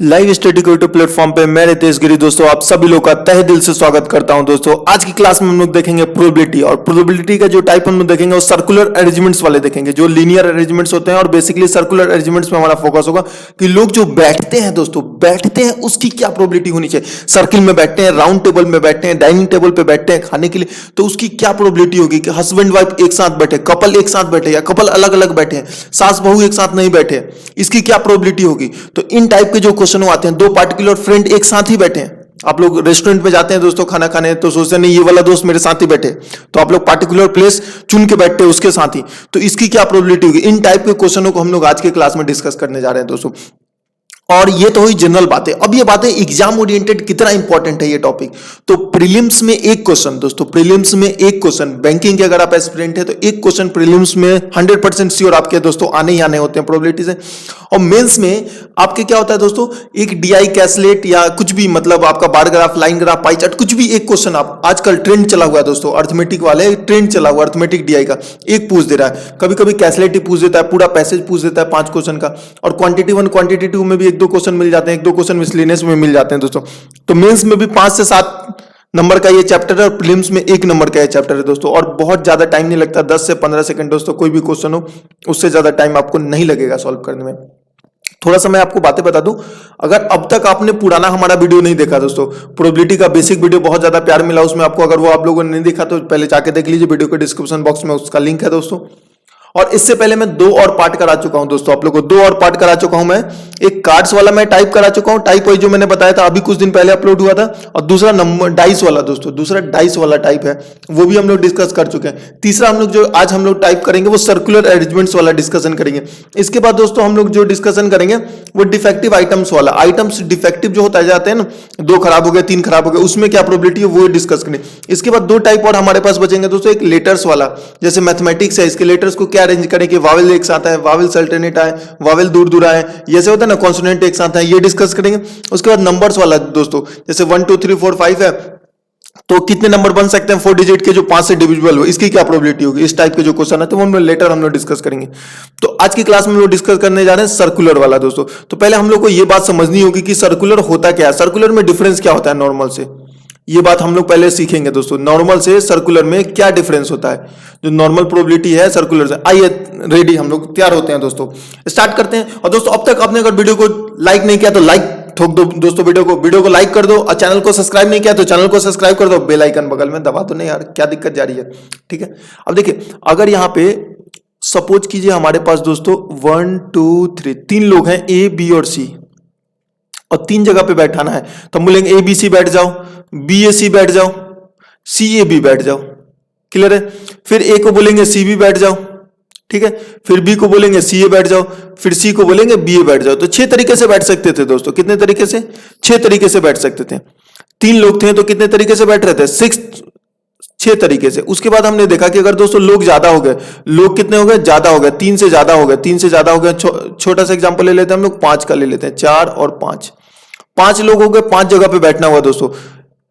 Live study YouTube platform पे मैं रितेश गिरी दोस्तों आप सभी लोग का तहे दिल से स्वागत करता हूं। दोस्तों आज की क्लास में हम लोग देखेंगे प्रोबेबिलिटी, और प्रोबेबिलिटी का जो टाइप हम लोग देखेंगे वो सर्कुलर अरेंजमेंट्स वाले देखेंगे, जो लीनियर अरेंजमेंट्स होते हैं। और बेसिकली सर्कुलर अरेंजमेंट्स में हमारा फोकस होगा कि लोग जो बैठते हैं दोस्तों, बैठते हैं उसकी क्या प्रोबेबिलिटी होनी चाहिए। सर्किल में बैठते हैं, राउंड टेबल में बैठते हैं, डाइनिंग टेबल पे बैठते हैं खाने के लिए, तो उसकी क्या प्रोबेबिलिटी होगी कि हस्बैंड वाइफ एक साथ बैठे, कपल एक साथ बैठे, या कपल अलग अलग बैठे हैं, सास बहू एक साथ नहीं बैठे, इसकी क्या प्रोबेबिलिटी होगी। तो इन टाइप के जो क्वेश्चन आते हैं, दो पार्टिकुलर फ्रेंड एक साथ ही बैठे हैं। आप लोग रेस्टोरेंट में जाते हैं दोस्तों खाना खाने, तो सोचते नहीं ये वाला दोस्त मेरे साथ ही बैठे, तो आप लोग पार्टिकुलर प्लेस चुन के बैठते हैं उसके साथ ही, तो इसकी क्या प्रोबेबिलिटी होगी। इन टाइप के क्वेश्चनों को हम लोग आज के क्लास में डिस्कस करने जा रहे हैं दोस्तों। और ये तो हुई जनरल बातें। अब ये बातें एग्जाम ओरिएंटेड कितना इंपॉर्टेंट है ये टॉपिक। तो प्रीलिम्स में एक क्वेश्चन दोस्तों, प्रीलिम्स में एक क्वेश्चन, बैंकिंग के अगर आप एस्पिरेंट है तो एक क्वेश्चन प्रीलिम्स में 100% श्योर आपके दोस्तों आने ही आने होते हैं प्रोबेबिलिटी से। और मेंस में आपके क्या होता है दोस्तों, एक डीआई कैसलेट या कुछ भी, मतलब आपका bar graph, line graph, pie chart, कुछ भी एक क्वेश्चन आप, आजकल ट्रेंड चला हुआ है दोस्तों, अर्थमेटिक वाले ट्रेंड चला हुआ, अर्थमेटिक डीआई का एक पूछ दे रहा है, कभी कभी कैसलेट ही पूछ देता है, पूरा पैसेज पूछ देता है 5 क्वेश्चन का। और क्वांटिटी 1 क्वांटिटी 2 में भी 1-2 क्वेश्चन मिल जाते हैं, 1-2 क्वेश्चन मिसलेनियस में मिल जाते हैं दोस्तों। तो मेंस में भी 5 से 7 नंबर का ये चैप्टर है, और प्रीलिम्स में 1 नंबर का ये चैप्टर है दोस्तों। और बहुत ज्यादा टाइम नहीं लगता, 10 से 15 सेकंड दोस्तों, कोई भी क्वेश्चन हो उससे ज्यादा टाइम आपको नहीं लगेगा सॉल्व करने में। थोड़ा सा मैं आपको बातें बता दूं, अगर अब तक आपने पुराना हमारा वीडियो नहीं देखा दोस्तों, प्रोबेबिलिटी का बेसिक वीडियो बहुत ज्यादा प्यार मिला उसमें आपको, अगर वो आप लोगों ने नहीं देखा तो पहले जाके देख लीजिए, वीडियो के डिस्क्रिप्शन बॉक्स में उसका लिंक है दोस्तों। और इससे पहले मैं 2 और पार्ट करा चुका हूं दोस्तों, आप लोगों को 2 और पार्ट करा चुका हूं मैं। एक कार्ड्स वाला मैं टाइप करा चुका हूं, टाइप वाइज जो मैंने बताया था अभी कुछ दिन पहले अपलोड हुआ था, और दूसरा नंबर डाइस वाला दोस्तों, दूसरा डाइस वाला टाइप है, वो भी हम लोग डिस्कस कर चुके हैं। तीसरा हम लोग जो आज हम लोग टाइप करेंगे वो सर्कुलर अरेंजमेंट्स वाला डिस्कशन करेंगे। इसके बाद दोस्तों हम लोग जो डिस्कशन करेंगे वो डिफेक्टिव आइटम्स वाला, आइटम्स डिफेक्टिव जो होता जाते हैं ना, 2 खराब हो गए, 3 खराब हो गए, उसमें क्या प्रोबेबिलिटी है वो डिस्कस करेंगे। इसके बाद 2 टाइप और हमारे पास बचेंगे दोस्तों, एक लेटर्स वाला, जैसे मैथमेटिक्स है, इसके लेटर्स को क्या अरेंज करें कि वावेल एक साथ है, वावेल्स अल्टरनेट आए, वावेल दूर दूर आए, जैसे होता है ना, कॉन्सोनेंट एक साथ है, ये डिस्कस करेंगे। उसके बाद नंबर्स वाला दोस्तों, जैसे 1 2 3 4 5 है, तो कितने नंबर बन सकते हैं 4 डिजिट के जो 5 से डिविजिबल हो, इसकी क्या प्रोबेबिलिटी होगी। इस टाइप के जो क्वेश्चन है तो वो हम लेटर हम लोग डिस्कस करेंगे। तो आज की क्लास में हम लोग डिस्कस करने जा रहे हैं सर्कुलर वाला दोस्तों। तो पहले हम लोग को ये बात समझनी होगी कि सर्कुलर होता क्या है, सर्कुलर में डिफरेंस क्या होता है नॉर्मल से, ये बात हम लोग पहले सीखेंगे दोस्तों। नॉर्मल से सर्कुलर में क्या डिफरेंस होता है, जो नॉर्मल प्रोबेबिलिटी है सर्कुलर से। आइए रेडी, हम लोग तैयार होते हैं दोस्तों, स्टार्ट करते हैं। और दोस्तों अब तक आपने अगर वीडियो को लाइक नहीं किया तो लाइक ठोक दो दोस्तों, वीडियो को लाइक कर दो, और चैनल को सब्सक्राइब नहीं किया तो चैनल को सब्सक्राइब कर दो, बेल आइकन बगल में दबा दो। नहीं यार क्या दिक्कत जा रही है, ठीक है। अब देखिए, अगर यहाँ पे सपोज कीजिए हमारे पास दोस्तों 1 2 3 3 लोग हैं, ए बी और सी, और 3 जगह पे बैठाना है, तो हम बोलेंगे ए बी सी बैठ जाओ, बी ए सी बैठ जाओ, सी ए बी बैठ जाओ, क्लियर है। फिर ए को बोलेंगे सी बी बैठ जाओ, ठीक है। फिर बी को बोलेंगे सी ए बैठ जाओ, फिर सी को बोलेंगे बी ए बैठ जाओ। तो 6 तरीके से बैठ सकते थे दोस्तों, कितने तरीके से, 6 तरीके से बैठ सकते थे। 3 लोग थे तो कितने तरीके से बैठ रहे थे, 6 तरीके से। उसके बाद हमने देखा कि अगर दोस्तों लोग ज्यादा हो गए, लोग कितने हो गए, ज्यादा हो गए, 3 से ज्यादा हो गए, 3 से ज्यादा हो गए, छोटा सा एग्जांपल ले लेते हैं हम लोग, 5 का ले लेते हैं, 4 और 5 लोग हो गए, 5 जगह पे बैठना हुआ दोस्तों,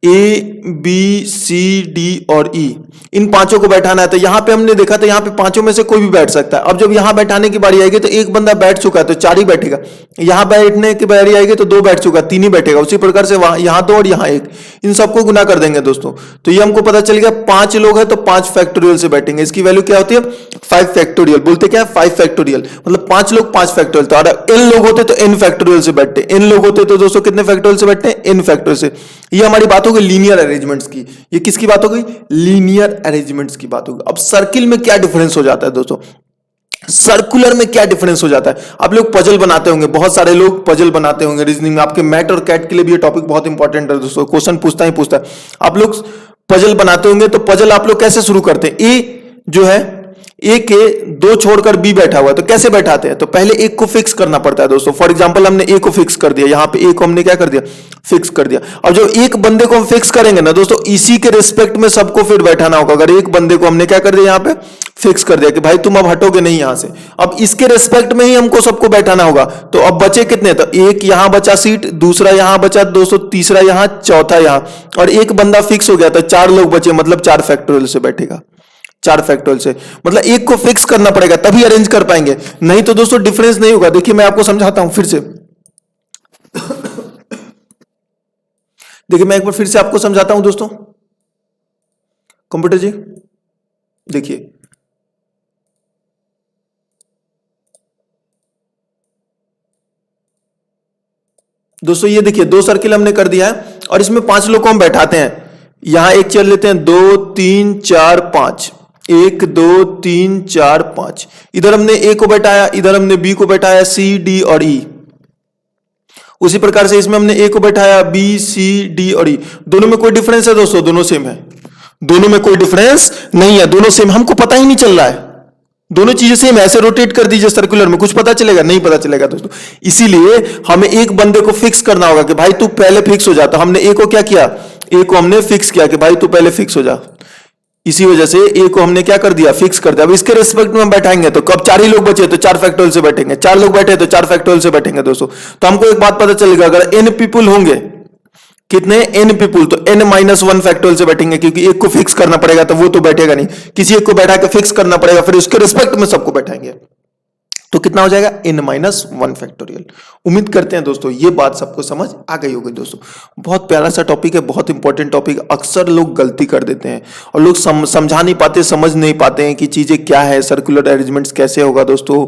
ए बी सी डी और ई, इन 5 को बैठाना है। तो यहां पे हमने देखा था यहाँ पे 5 में से कोई भी बैठ सकता है। अब जब यहां बैठाने की बारी आएगी तो एक बंदा बैठ चुका है तो 4 ही बैठेगा, यहां बैठने की बारी आएगी तो 2 बैठ चुका, 3 ही बैठेगा। उसी प्रकार से वहां यहां 2 और यहां 1, इन सबको गुना कर देंगे दोस्तों, तो ये हमको पता चल गया 5 लोग हैं तो 5 फैक्टोरियल से बैठेंगे। इसकी वैल्यू क्या होती है, 5 फैक्टोरियल, बोलते क्या है 5 फैक्टोरियल, मतलब 5 लोग 5 फैक्टोरियल। तो अगर n लोग होते तो n फैक्टोरियल से बैठते, n लोग होते तो दोस्तों कितने फैक्टोरियल से बैठते हैं, n फैक्टोरियल से। ये हमारी बात हो गई लीनियर अरेंजमेंट्स की। ये किसकी बात हो गई, लीनियर अरेंजमेंट्स की बात होगी। अब सर्किल में क्या डिफरेंस हो जाता है दोस्तों, सर्कुलर में क्या डिफरेंस हो जाता है। आप लोग पजल बनाते होंगे, बहुत सारे लोग पजल बनाते होंगे रीजनिंग में, आपके मैट और कैट के लिए भी ये टॉपिक बहुत इंपॉर्टेंट है दोस्तों, क्वेश्चन पूछता ही पूछता है। आप लोग पजल बनाते होंगे तो पजल आप लोग कैसे शुरू करते हैं, ए जो है, ए के 2 छोड़कर बी बैठा हुआ है तो कैसे बैठाते हैं, तो पहले एक को फिक्स करना पड़ता है दोस्तों। फॉर एग्जांपल हमने ए को फिक्स कर दिया, यहां पे ए को हमने क्या कर दिया, फिक्स कर दिया। और जब एक बंदे को हम फिक्स करेंगे ना दोस्तों, इसी के रिस्पेक्ट में सबको फिर बैठाना होगा। अगर एक बंदे को हमने क्या कर दिया, यहां पे फिक्स कर दिया कि भाई तुम अब हटोगे नहीं यहां से, अब इसके रिस्पेक्ट में ही हमको सबको बैठाना होगा। तो अब बचे कितने, तो एक यहां बचा सीट, दूसरा यहां बचा दोस्तों, तीसरा यहां, चौथा यहां, और एक बंदा फिक्स हो गया तो 4 लोग बचे, मतलब 4 फैक्टोरियल से बैठेगा, 4 फैक्टोरियल से। मतलब एक को फिक्स करना पड़ेगा तभी अरेंज कर पाएंगे, नहीं तो दोस्तों डिफरेंस नहीं होगा। देखिए मैं आपको समझाता हूं फिर से देखिए मैं एक बार फिर से आपको समझाता हूं दोस्तों। कंप्यूटर जी देखिए, दोस्तों ये देखिए 2 सर्किल हमने कर दिया है और इसमें 5 लोग को हम बैठाते हैं। यहां एक चेयर लेते हैं, 2 3 4 5, 1 2 3 4 5। इधर हमने ए को बैठाया, इधर हमने बी को बैठाया, सी डी और ई। उसी प्रकार से इसमें हमने ए को बैठाया, बी सी डी और ई। दोनों में कोई डिफरेंस है दोस्तों? दोनों सेम है, दोनों में कोई डिफरेंस नहीं है, दोनों सेम। हमको पता ही नहीं चल रहा है, दोनों चीजें सेम। ऐसे रोटेट कर दीजिए सर्कुलर में, कुछ पता चलेगा? नहीं पता चलेगा दोस्तों। इसीलिए हमें एक बंदे को फिक्स करना होगा कि भाई तू पहले फिक्स हो जा। तो हमने ए को क्या किया? ए को हमने फिक्स किया कि भाई तू पहले फिक्स हो जा। इसी वजह से ए को हमने क्या कर दिया? फिक्स कर दिया। अब इसके रिस्पेक्ट में हम बैठाएंगे तो कब 4 ही लोग बचे तो 4 फैक्टोरियल से बैठेंगे, 4 लोग बैठे तो 4 फैक्टोरियल से बैठेंगे दोस्तों। तो हमको एक बात पता चलेगा, अगर n पीपुल होंगे, कितने? n पीपुल, तो n माइनस 1 फैक्टोरियल से बैठेंगे, क्योंकि एक को फिक्स करना पड़ेगा तो वो तो बैठेगा नहीं, किसी एक को बैठा के फिक्स करना पड़ेगा, फिर उसके रिस्पेक्ट में सबको बैठाएंगे। तो कितना हो जाएगा? n minus 1 factorial. उम्मीद करते हैं दोस्तों ये बात सबको समझ आ गई होगी दोस्तों। बहुत प्यारा सा टॉपिक है, बहुत इंपॉर्टेंट टॉपिक। अक्सर लोग गलती कर देते हैं और लोग समझा नहीं पाते, समझ नहीं पाते हैं कि चीजें क्या है, सर्कुलर अरेंजमेंट्स कैसे होगा दोस्तों।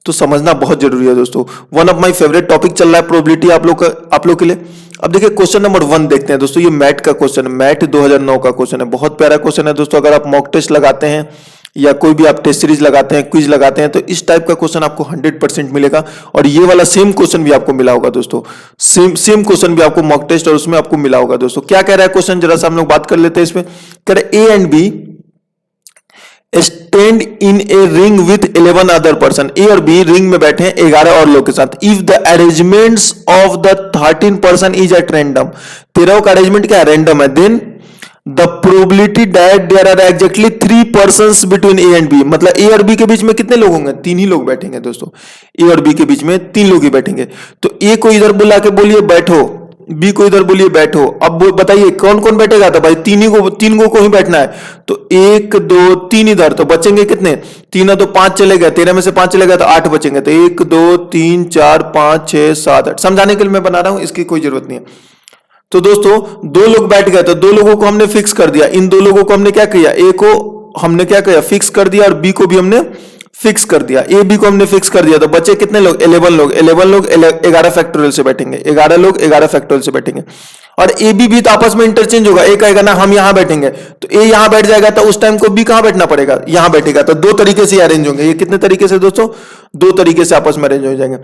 तो समझना बहुत जरूरी है दोस्तों। One of my favourite topic चल रहा है प्रोबेबिलिटी आप लोग के लिए। अब देखिए क्वेश्चन नंबर 1 देखते हैं दोस्तों। ये मैट का क्वेश्चन है, मैट 2009 का क्वेश्चन है। बहुत प्यारा क्वेश्चन है दोस्तों। अगर आप मॉक टेस्ट लगाते हैं या कोई भी आप टेस्ट सीरीज लगाते हैं, क्विज लगाते हैं, तो इस टाइप का क्वेश्चन आपको 100% मिलेगा। और ये वाला सेम क्वेश्चन भी आपको मिला होगा दोस्तों। सेम क्वेश्चन भी आपको मॉक टेस्ट और उसमें आपको मिला होगा दोस्तों। क्या कह रहा है क्वेश्चन, जरा सा हम लोग बात कर लेते हैं इसमें। कह रहे A and B stand in a ring with 11 other person. A और बी रिंग में बैठे हैं 11 और लोग के साथ। If the arrangements of the 13 person is at random, 13 का अरेंजमेंट क्या है? रैंडम है। Then the probability that there are exactly 3 persons between A and B, मतलब ए और बी के बीच में कितने लोग होंगे? 3 ही लोग बैठेंगे दोस्तों। ए और बी के बीच में 3 लोग ही बैठेंगे। तो ए को इधर बुला के बोलिए बैठो, बी को इधर बोलिए बैठो। अब बताइए कौन कौन बैठेगा? तो भाई 3 को ही बैठना है। तो 1 2 3 इधर, तो बचेंगे कितने? 3 तो 5 चले गए, 13 में से 5 चले गए तो 8 बचेंगे। तो 1 2 3 4 5 6 7 8। समझाने के लिए मैं बना रहा हूं, इसकी कोई जरूरत नहीं है। तो दोस्तों 2 लोग बैठ गए, तो 2 लोगों को हमने फिक्स कर दिया। इन 2 लोगों को हमने क्या किया? ए को हमने क्या किया? फिक्स कर दिया, और बी को भी हमने फिक्स कर दिया। ए बी को हमने फिक्स कर दिया। तो बचे कितने लोग? 11 लोग। 11 लोग 11 फैक्टोरियल से बैठेंगे, 11 लोग 11 फैक्टोरियल से बैठेंगे। और ए बी भी तो आपस में इंटरचेंज होगा। ए कहेगा ना हम यहां बैठेंगे, तो ए यहां बैठ जाएगा, तो उस टाइम को बी कहां बैठना पड़ेगा? यहां बैठेगा। तो 2 तरीके से अरेंज होंगे। ये कितने तरीके से दोस्तों? 2 तरीके से आपस में अरेंज हो जाएंगे।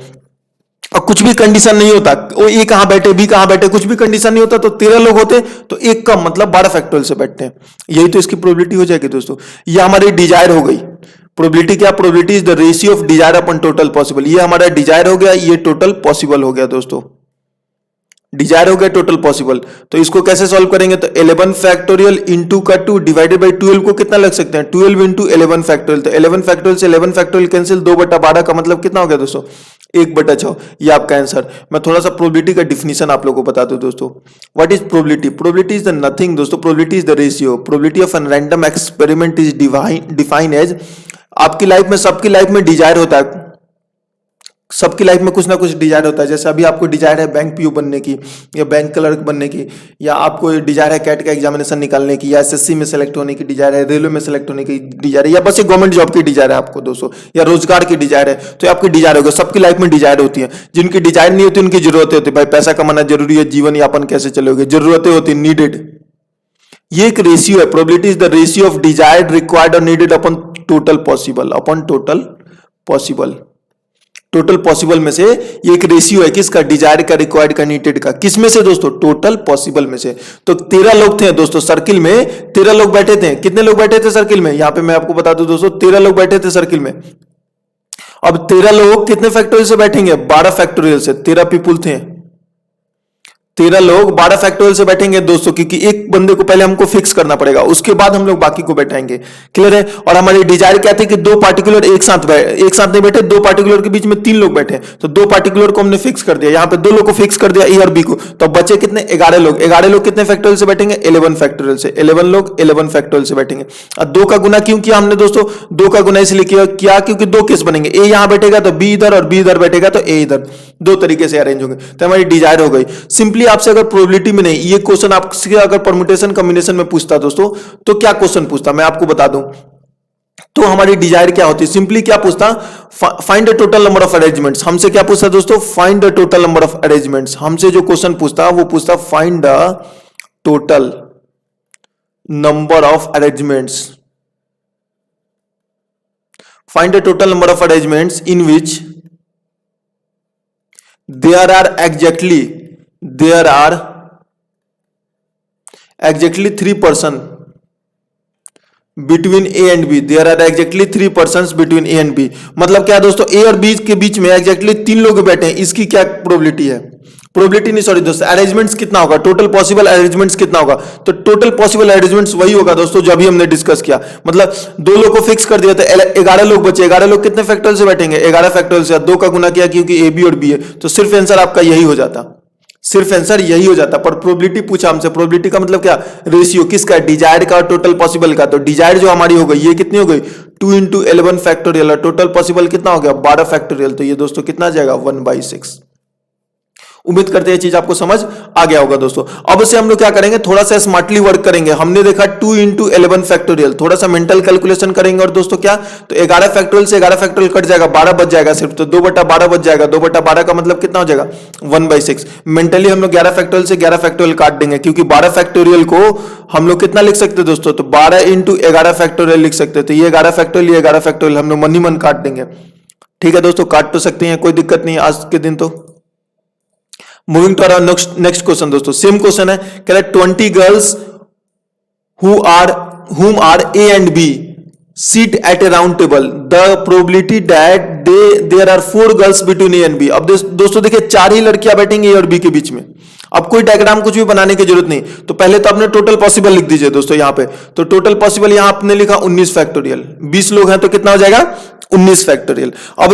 और कुछ भी कंडीशन नहीं होता, वो ए कहां बैठे बी कहां बैठे, कुछ भी कंडीशन नहीं होता। तो 13 लोग होते तो एक कम, मतलब 12 फैक्टोरियल से बैठते हैं। यही तो इसकी प्रोबेबिलिटी हो जाएगी दोस्तों। ये हमारी डिजायर हो गई। प्रोबेबिलिटी क्या? Probability is the ratio of desire upon total possible. ये हमारा डिजायर हो गया, ये टोटल पॉसिबल हो गया दोस्तों। डिजायर हो गया, टोटल पॉसिबल। तो इसको कैसे सॉल्व करेंगे? तो 11 फैक्टोरियल इंटू का 2 डिवाइडेड बाई 12 को कितना लग सकते हैं? 12 इंटू 11 फैक्टोरियल। तो 11 फैक्टोरियल से 11 फैक्टोरियल कैंसिल, 2/12 का मतलब कितना हो गया दोस्तों? 1/6। ये आपका आंसर। मैं थोड़ा सा प्रोबेबिलिटी का डिफिनेशन आप लोगों को बता दूं दोस्तों। What is probability? Probability is the nothing दोस्तों। Probability is the ratio. Probability of an random experiment is define as, आपकी लाइफ में, सबकी लाइफ में डिजायर होता है, सबकी लाइफ में कुछ ना कुछ डिजायर होता है। जैसे अभी आपको डिजायर है बैंक पीओ बनने की, या बैंक क्लर्क बनने की, या आपको डिजायर है कैट का एग्जामिनेशन निकालने की, या एसएससी में सेलेक्ट होने की डिजायर है, रेलवे में सेलेक्ट होने की डिजायर है, या बस एक गवर्नमेंट जॉब की डिजायर है आपको दोस्तों, या रोजगार की डिजायर है। तो आपकी डिजायर होगा। सबकी लाइफ में डिजायर होती है। जिनकी डिजायर नहीं होती उनकी जरूरतें होती है। भाई पैसा कमाना जरूरी है, जीवन यापन कैसे चलोगे, जरूरतें होती, नीडेड। ये एक रेशियो है। Probability is the ratio of desired, required और needed upon total possible, upon total possible. Total possible में से ये एक रेशियो है, किसका? डिजायर का, रिक्वायर्ड का, नीडेड का। किस में से दोस्तों? टोटल पॉसिबल में से। तो 13 लोग थे दोस्तों सर्किल में, 13 लोग बैठे थे। कितने लोग बैठे थे सर्किल में? यहां पे मैं आपको बता दूं दोस्तों, 13 लोग बैठे थे सर्किल में। अब 13 लोग कितने फैक्टोरियल से बैठेंगे? 12 फैक्टोरियल से। 13 पीपुल थे, 13 लोग 12 फैक्टोरियल से बैठेंगे दोस्तों, क्योंकि एक बंदे को पहले हमको फिक्स करना पड़ेगा, उसके बाद हम लोग बाकी को बैठाएंगे। क्लियर है? और हमारी डिजायर क्या थी कि 2 पार्टिकुलर एक साथ नहीं बैठे, 2 पार्टिकुलर के बीच में 3 लोग बैठे। तो 2 पार्टिकुलर को हमने फिक्स कर दिया। यहां पे 2 लोग को फिक्स कर दिया, ए और बी को। तो बचे कितने? 11 लोग। 11 लोग कितने फैक्टोरियल से बैठेंगे? 11 फैक्टोरियल से। 11 लोग 11 फैक्टोरियल से बैठेंगे। अब 2 का गुना क्यों किया हमने दोस्तों? 2 का गुना इसलिए किया क्योंकि 2 केस बनेंगे। ए यहां बैठेगा तो बी इधर, और बी इधर बैठेगा तो ए इधर। दो तरीके से अरेंज होंगे, तो हमारी डिजायर हो गई। सिंपली आपसे अगर प्रोबेबिलिटी में नहीं, ये क्वेश्चन आपसे अगर परम्यूटेशन कॉम्बिनेशन में पूछता दोस्तों, तो क्या क्वेश्चन पूछता मैं आपको बता दूं। तो हमारी डिजायर क्या होती, सिंपली क्या पूछता, find the total number of arrangements. हमसे क्या पूछता दोस्तों, find the total number of arrangements. हमसे जो क्वेश्चन पूछता वो पूछता find the total number of arrangements, find the total number of arrangements in which there are exactly 3 person between A and B, there are exactly 3 persons between A and B। मतलब क्या दोस्तों, A और B के बीच में exactly 3 लोग बैठे हैं, इसकी क्या प्रोबेबिलिटी है, प्रोबेबिलिटी नहीं सॉरी दोस्तों, अरेंजमेंट्स कितना होगा, टोटल पॉसिबल अरेंजमेंट्स कितना होगा। तो टोटल पॉसिबल अरेंजमेंट्स वही होगा दोस्तों जो अभी हमने डिस्कस किया। मतलब 2 लोग को फिक्स कर दिया, तो 11 लोग बचे, 11 लोग कितने फैक्टोरियल से बैठेंगे, 11 फैक्टोरियल से 2 का गुना किया क्योंकि ए बी और बी है, तो सिर्फ आंसर आपका यही हो जाता, सिर्फ आंसर यही हो जाता। पर प्रोबेबिलिटी पूछा हमसे, प्रोबेबिलिटी का मतलब क्या, रेशियो किसका, डिजायर्ड का और टोटल पॉसिबल का। तो डिजायर्ड जो हमारी हो गई ये कितनी हो गई, 2 into 11 फैक्टोरियल, और टोटल पॉसिबल कितना हो गया 12 फैक्टोरियल। तो ये दोस्तों कितना आ जाएगा 1/6। उम्मीद करते हैं ये चीज आपको समझ आ गया होगा दोस्तों। अब से हम लोग क्या करेंगे, थोड़ा सा स्मार्टली वर्क करेंगे। हमने देखा 2 into 11 फैक्टोरियल, थोड़ा सा मेंटल कैलकुलेशन करेंगे। और दोस्तों क्या, तो 11 फैक्टोरियल से 11 फैक्टोरियल कट जाएगा, 12 बच जाएगा सिर्फ, तो 2/12 बच जाएगा। 2/12 का मतलब कितना हो जाएगा 1/6। मेंटली हम लोग 11 फैक्टोरियल से 11 फैक्टोरियल काट देंगे, क्योंकि 12 फैक्टोरियल को हम लोग कितना लिख सकते हैं दोस्तों, तो 12 into 11 फैक्टोरियल लिख सकते हैं। तो ये 11 फैक्टोरियल, ये 11 फैक्टोरियल हम लोग मन ही मन काट देंगे। ठीक है दोस्तों, काट तो सकते हैं, कोई दिक्कत नहीं आज के दिन। तो moving to our next question दोस्तों, सेम क्वेश्चन है, कह रहा है 20 girls whom are A and B sit at a round table, the probability that there are 4 girls between A and B। अब दोस्तों देखिए 4 ही लड़कियां बैठेंगी A और B के बीच में। अब कोई डायग्राम कुछ भी बनाने की जरूरत नहीं, तो पहले तो आपने टोटल पॉसिबल लिख दीजिए दोस्तों यहाँ पे। तो टोटल पॉसिबल यहाँ आपने लिखा 19 फैक्टोरियल, 20 लोग हैं तो कितना हो जाएगा 19 फैक्टोरियल। अब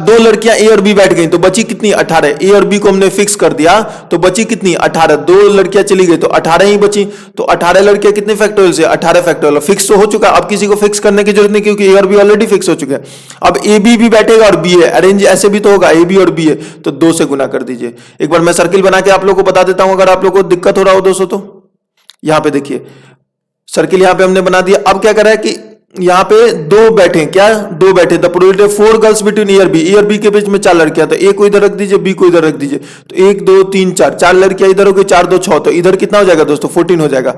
2 लड़कियां ए और बी बैठ गई, तो बची कितनी 18। ए और बी को हमने फिक्स कर दिया, तो बची कितनी 18। 2 लड़कियां चली गई तो 18 ही बची। तो 18 लड़कियां कितने फैक्टोरियल से 18 फैक्टोरियल, फिक्स तो हो चुका। अब किसी को फिक्स करने की जरूरत नहीं, क्योंकि ए और बी ऑलरेडी फिक्स हो चुके हैं। अब ए बी भी बैठेगा और बी है, अरेंज ऐसे भी तो होगा, ए बी और बी है, तो 2 से गुना कर दीजिए। एक बार मैं सर्किल बना के आप लोगों को बता देता हूं, अगर आप लोगों को दिक्कत हो रहा हो दोस्तों। तो यहां पे देखिए सर्किल यहां पे हमने बना दिया। अब क्या कर रहा है कि यहां पे 2 बैठे, क्या 2 बैठे, द प्रोबेबिलिटी 4 गर्ल्स बिटवीन ए और बी। ए और बी के बीच में 4 लड़कियां, तो ए को इधर रख दीजिए, बी को इधर रख दीजिए। तो 1 2 3 4, 4 लड़कियां इधर हो गई, 4 2 6, तो इधर कितना हो जाएगा दोस्तों 14 हो जाएगा।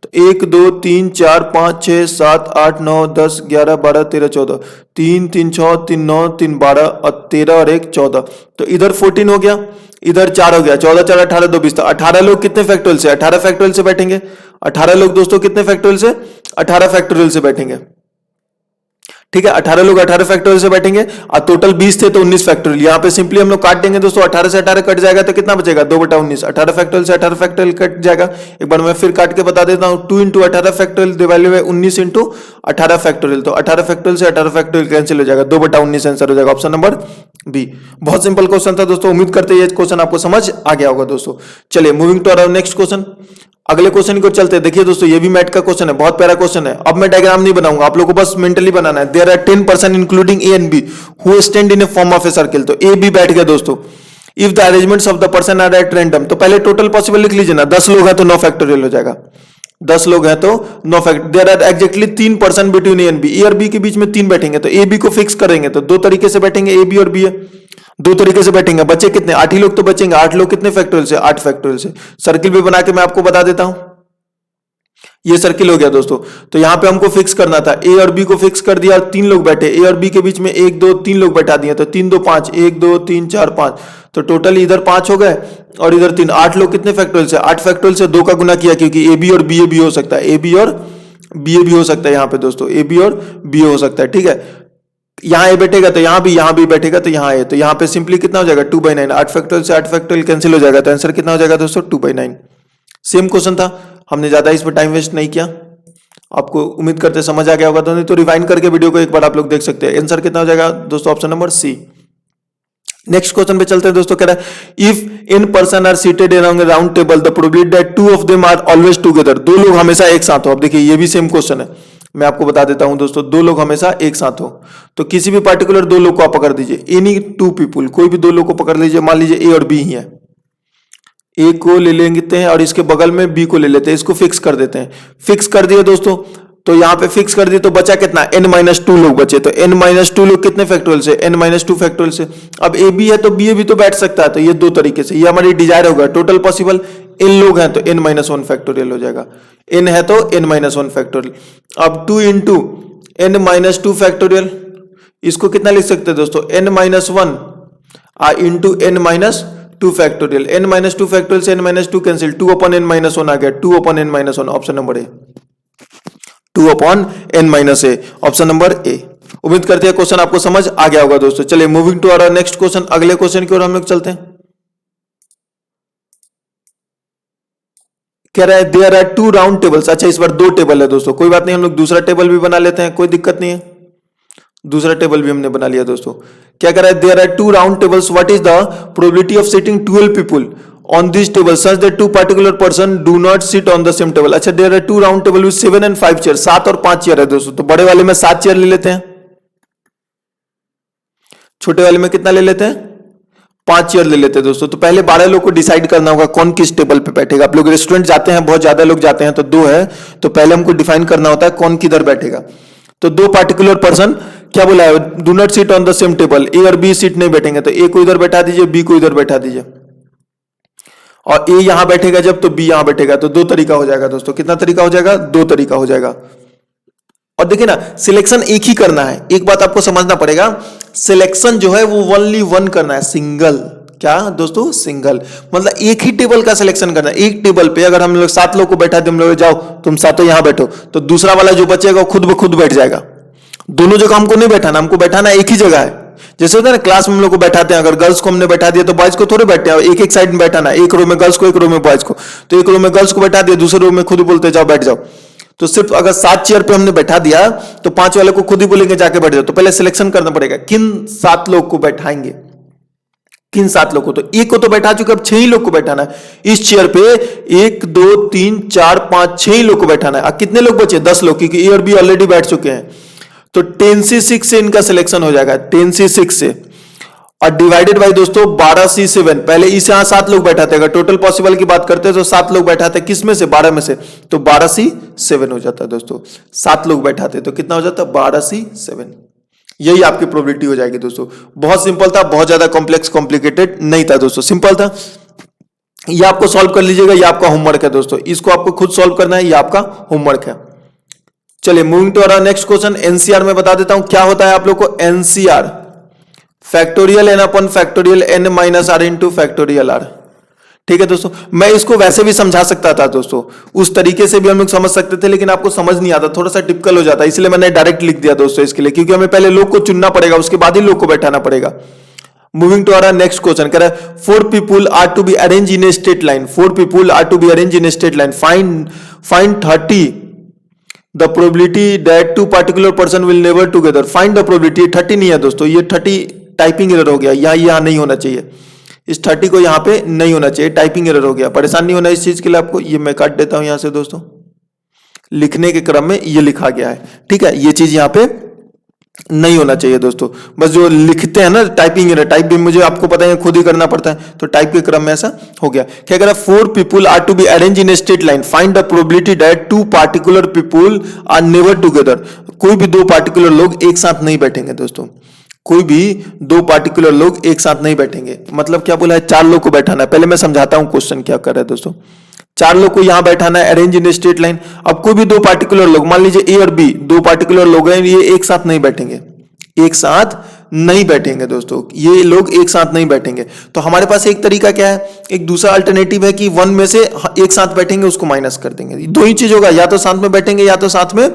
तो 1 2 3 4 5 6 7 8 9 10 11 12 13 14, 3 3 6 3 9 3 12 और 13 और 1 14, तो इधर 14 हो गया, इधर 4 हो गया, 14 4 18 2 20। तो 18 लोग कितने फैक्टोरियल से 18 फैक्टोरियल से बैठेंगे। 18 लोग दोस्तों कितने फैक्टोरियल से 18 फैक्टोरियल से बैठेंगे। ठीक है, 18 लोग 18 फैक्टोरियल से बैठेंगे, और टोटल 20 थे तो 19 फैक्टोरियल। यहां पे सिंपली हम लोग काट देंगे दोस्तों, 18 से 18 कट जाएगा तो कितना बचेगा 2/19। 18 फैक्टोरियल से 18 फैक्टोरियल कट जाएगा। एक बार मैं फिर काट के बता देता हूं, 2 into 18 factorial divided by 19 into 18 factorial. तो 18 फैक्टोरियल से 18 फैक्टोरियल कैंसिल हो जाएगा, 2/19 आंसर हो जाएगा, ऑप्शन नंबर बी। बहुत सिंपल क्वेश्चन था दोस्तों, उम्मीद करते हैं ये क्वेश्चन आपको समझ आ गया होगा दोस्तों। चलिए moving to our next question, अगले क्वेश्चन को चलते हैं। देखिए दोस्तों ये भी मैथ का क्वेश्चन है, बहुत प्यारा क्वेश्चन है। अब मैं डायग्राम नहीं बनाऊंगा, आप लोगों को बस मेंटली बनाना है। There are 10 person including A and B who stand in a form of a circle. तो ए बी बैठ गया दोस्तों। If the arrangements of the person are at random, तो पहले टोटल पॉसिबल लिख लीजिए ना, 10 लोग हैं तो 9 फैक्टोरियल हो जाएगा। 10 लोग हैं तो 9 factorial. There are exactly 3 person between A and B. A और बी के बीच में 3 बैठेंगे, तो ए बी को फिक्स करेंगे तो 2 तरीके से बैठेंगे, ए बी और बी है, 2 तरीके से बैठेंगे। बचे कितने 8 ही लोग तो बचेंगे। 8 लोग कितने फैक्टोरियल से 8 फैक्टोरियल से। सर्किल भी बना के मैं आपको बता देता हूं, ये सर्किल हो गया दोस्तों। तो यहां पे हमको फिक्स करना था, ए और बी को फिक्स कर दिया और 3 लोग बैठे। ए और बी के बीच में 1 2 3 लोग बैठा दिए, तो 3 2 5, 1 2 3 4 5, तो टोटल इधर 5 हो गए और इधर 3। 8 लोग कितने फैक्टोरियल से 8 फैक्टोरियल से 2 का गुना किया, क्योंकि ए बी और बी ए भी हो सकता है, ए बी और बी ए भी हो सकता है यहाँ पे दोस्तों, ए बी और बी हो सकता है। ठीक है, यहाँ ए बैठेगा तो यहाँ भी बैठेगा तो यहाँ ए, तो यहाँ पे सिंपली कितना हो जाएगा 2/9। 8 फैक्टोरियल से 8 फैक्टोरियल कैंसिल हो जाएगा, तो आंसर कितना हो जाएगा दोस्तों 2/9। सेम क्वेश्चन था, हमने ज्यादा इस पर टाइम वेस्ट नहीं किया। आपको उम्मीद करते समझ आ गया होगा, तो नहीं तो रिवाइंड करके वीडियो को एक बार आप लोग देख सकते हैं। आंसर कितना हो जाएगा दोस्तों, option number C. Next question पे चलते हैं दोस्तों, कह रहा है if n person are seated around round table the probability that 2 of them are always together. 2 लोग हमेशा एक साथ हो। अब देखिए ये भी सेम क्वेश्चन है, मैं आपको बता देता हूं दोस्तों, दो लोग हमेशा एक साथ हो, तो किसी भी पार्टिकुलर दो लोग को आप पकड़ दीजिए, एनी टू पीपुल, कोई भी दो लोग को पकड़ लीजिए, मान लीजिए ए और बी ही है, ए को ले लेते हैं और इसके बगल में बी को ले लेते हैं, इसको फिक्स कर देते हैं। फिक्स कर दिए दोस्तों, तो यहां पे फिक्स कर दिए तो बचा कितना, n-2 लोग बचे, तो n-2 लोग कितने फैक्टोरियल से, n-2 फैक्टोरियल से। अब ए बी है तो बी ए भी तो बैठ सकता है, तो ये दो तरीके से, ये हमारी डिजायर होगा। टोटल पॉसिबल n लोग हैं तो n-1 फैक्टोरियल हो जाएगा, n है तो n-1 फैक्टोरियल। अब 2 इंटू n-2 फैक्टोरियल, इसको कितना लिख सकते हैं दोस्तों, n-1 into n-2 factorial, n-2 factorial से n-2 कैंसिल, 2/n-1 आ गया, 2/n-1, option number A, 2/n-a, option number A. उम्मीद करते हैं क्वेश्चन आपको समझ आ गया होगा दोस्तों। चलिए moving to our next question, अगले क्वेश्चन की ओर हम लोग चलते हैं। कह रहा है देयर आर 2 राउंड टेबल्स, अच्छा इस बार 2 टेबल है दोस्तों, कोई बात नहीं, हम लोग दूसरा टेबल भी बना लेते हैं, कोई दिक्कत नहीं है, दूसरा टेबल भी हमने बना लिया दोस्तों। क्या कह रहा है, there are 2 round tables, what is the probability of sitting 12 people on this table such that 2 particular person do not sit on the same table। अच्छा there are 2 round table with 7 and 5 chair, 7 और 5 chair है दोस्तों, तो बड़े वाले में 7 chair ले लेते हैं, छोटे वाले में कितना ले लेते हैं, 5 चेयर ले लेते हैं दोस्तों। तो पहले 12 लोग को डिसाइड करना होगा कौन किस टेबल पे बैठेगा। आप लोग रेस्टोरेंट जाते हैं, बहुत ज्यादा लोग जाते हैं, तो 2 है, तो पहले हमको डिफाइन करना होता है कौन किधर बैठेगा। तो 2 पार्टिकुलर पर्सन क्या बोला है, do not sit on the same table, A और बी सीट नहीं बैठेंगे, तो ए को इधर बैठा दीजिए, बी को इधर बैठा दीजिए, और ए यहां बैठेगा जब, तो बी यहां बैठेगा, तो 2 तरीका हो जाएगा दोस्तों। कितना तरीका हो जाएगा, 2 तरीका हो जाएगा। और देखिए ना, सिलेक्शन एक ही करना है, एक बात आपको समझना पड़ेगा, सिलेक्शन जो है वो ओनली 1 करना है, सिंगल। क्या दोस्तों, सिंगल, मतलब एक ही टेबल का सिलेक्शन करना है। एक टेबल पे अगर हम लोग 7 लोग को बैठा दे, हम लोग जाओ तुम सातों यहां बैठो, तो दूसरा वाला जो बचेगा वो खुद ब खुद बैठ जाएगा। दोनों जगह हमको नहीं बैठाना, हमको बैठाना एक ही जगह है। जैसे होता है ना, क्लास में हम लोग को बैठाते हैं, अगर गर्ल्स को हमने बैठा दिया तो बॉयज को थोड़े बैठते हैं, एक एक साइड में बैठाना, एक रो में गर्ल्स को, एक रो में बॉयज को, तो एक रो में गर्ल्स को बैठा दिया, दूसरे रो में खुद बोलते जाओ बैठ जाओ। तो सिर्फ अगर 7 चेयर पे हमने बैठा दिया तो 5 वाले को खुद ही बोलेंगे जाके बैठ जाओ। तो पहले सिलेक्शन करना पड़ेगा किन 7 लोग को बैठाएंगे, किन 7 लोग को। तो एक को तो बैठा चुके, अब 6 ही लोग को बैठाना है इस चेयर पे, 1 2 3 4 5 6 ही लोग को बैठाना है। अब कितने लोग बचे, 10 लोग, क्योंकि ए और बी ऑलरेडी बैठ चुके हैं। तो 10C6 से इनका सिलेक्शन हो जाएगा, 10C6 से, और डिवाइडेड बाय दोस्तों 12C7। पहले इस यहां 7 लोग बैठाते, अगर टोटल पॉसिबल की बात करते हैं तो 7 लोग बैठाते, किस में से, 12 में से, तो 12C7 हो जाता है दोस्तों। 7 लोग बैठाते तो कितना हो जाता है, 12C7। यही आपकी प्रोबेबिलिटी हो जाएगी दोस्तों। बहुत सिंपल था, बहुत ज्यादा कॉम्प्लेक्स कॉम्प्लिकेटेड नहीं था दोस्तों, सिंपल था। ये आपको सॉल्व कर लीजिएगा, ये आपका होमवर्क है दोस्तों, इसको आपको खुद सॉल्व करना है, ये आपका होमवर्क है। चलिए moving to our next question, nCr में बता देता हूं क्या होता है आप लोग को। NCr factorial n upon factorial n minus r into factorial r. ठीक है दोस्तों, मैं इसको वैसे भी समझा सकता था दोस्तों, उस तरीके से भी हम लोग समझ सकते थे, लेकिन आपको समझ नहीं आता, थोड़ा सा टिपिकल हो जाता है, इसलिए मैंने डायरेक्ट लिख दिया दोस्तों इसके लिए, क्योंकि हमें पहले लोग को चुनना पड़ेगा, उसके बाद ही लोग को बैठाना पड़ेगा। Moving to our next question, कह रहा है 4 people are to be arrange in a straight line, 4 people are to be arrange in a straight line, find 30 the probability that 2 particular person will never together. Find the probability, 30 नहीं है दोस्तों, ये 30 typing error हो गया, यहां नहीं होना चाहिए, इस 30 को यहां पे नहीं होना चाहिए, टाइपिंग एरर हो गया। परेशान नहीं होना इस चीज के लिए आपको, ये मैं काट देता हूं यहां से दोस्तों, लिखने के क्रम में ये लिखा गया है, ठीक है, ये चीज यहां पे नहीं होना चाहिए दोस्तों। बस जो लिखते हैं ना टाइपिंग एरर, टाइप भी मुझे आपको पता है खुद ही करना पड़ता है, तो टाइप के क्रम में ऐसा हो गया। क्या कह रहा है, 4 people are to be arrange in a straight line, find the probability that 2 particular people are never together. कोई भी 2 पार्टिकुलर लोग एक साथ नहीं बैठेंगे दोस्तों, कोई भी 2 पार्टिकुलर लोग एक साथ नहीं बैठेंगे। मतलब क्या बोला है, 4 लोग को बैठाना है। पहले मैं समझाता हूं क्वेश्चन क्या कर रहा है दोस्तों। 4 लोग को यहां बैठाना है, अरेंज इन स्ट्रेट लाइन। अब कोई भी 2 पार्टिकुलर लोग, मान लीजिए ए और बी 2 पार्टिकुलर लोग हैं, ये एक साथ नहीं बैठेंगे, एक साथ नहीं बैठेंगे दोस्तों, ये लोग एक साथ नहीं बैठेंगे। तो हमारे पास एक तरीका क्या है, एक दूसरा अल्टरनेटिव है कि 1 में से एक साथ बैठेंगे उसको माइनस कर देंगे। 2 ही चीज होगा, या तो साथ में बैठेंगे या तो साथ में